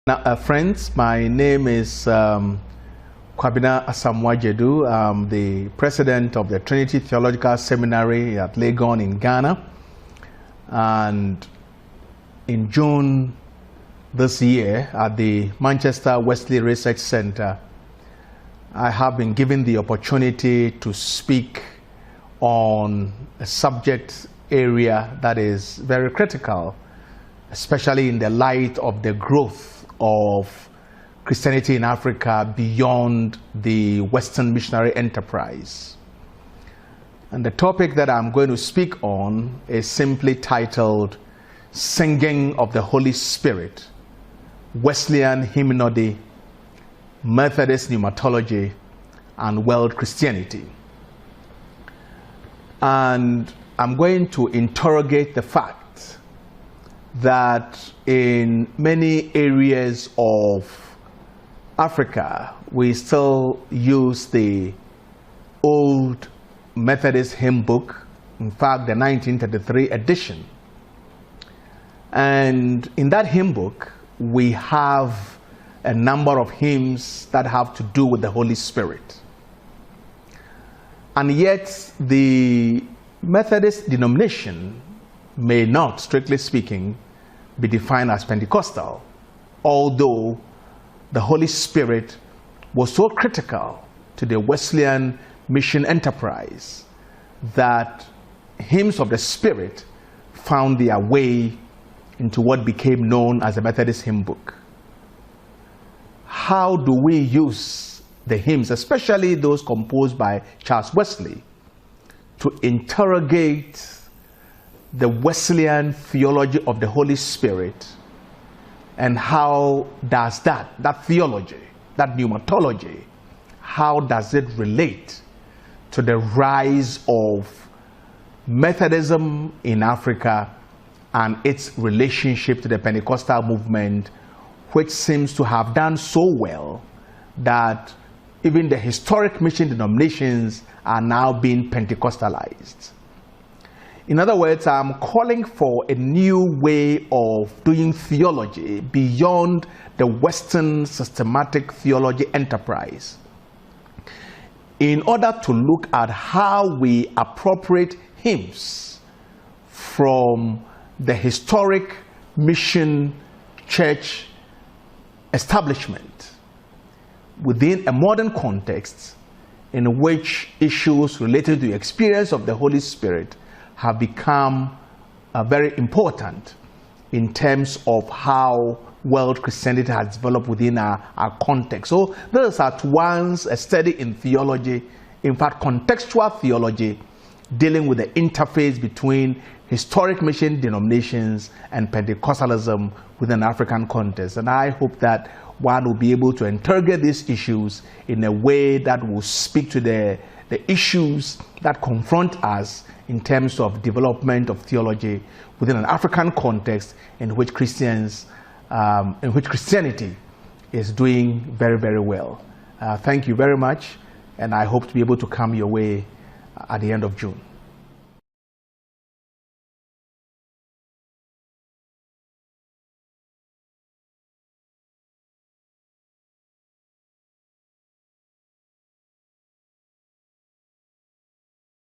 Friends, my name is Kwabena Asamoah-Gyadu. I'm the president of the Trinity Theological Seminary at Legon in Ghana. And in June this year at the Manchester Wesleyan Research Center, I have been given the opportunity to speak on a subject area that is very critical, especially in the light of the growth of Christianity in Africa beyond the Western missionary enterprise. And the topic that I'm going to speak on is simply titled Singing of the Holy Spirit, Wesleyan Hymnody, Methodist Pneumatology, and World Christianity. And I'm going to interrogate the fact that in many areas of Africa, we still use the old Methodist Hymn Book, in fact, the 1933 edition. And in that hymn book, we have a number of hymns that have to do with the Holy Spirit. And yet, the Methodist denomination may not, strictly speaking, be defined as Pentecostal, although the Holy Spirit was so critical to the Wesleyan mission enterprise that hymns of the Spirit found their way into what became known as the Methodist Hymn Book. How do we use the hymns, especially those composed by Charles Wesley, to interrogate the Wesleyan theology of the Holy Spirit, and how does that theology, that pneumatology, how does it relate to the rise of Methodism in Africa and its relationship to the Pentecostal movement, which seems to have done so well that even the historic mission denominations are now being Pentecostalized. In other words, I'm calling for a new way of doing theology beyond the Western systematic theology enterprise, in order to look at how we appropriate hymns from the historic mission church establishment within a modern context in which issues related to the experience of the Holy Spirit have become very important in terms of how world Christianity has developed within our context. So this is at once a study in theology, in fact contextual theology, dealing with the interface between historic mission denominations and Pentecostalism within an African context. And I hope that one will be able to interrogate these issues in a way that will speak to the issues that confront us in terms of development of theology within an African context in which Christianity is doing very, very well. Thank you very much, and I hope to be able to come your way at the end of June.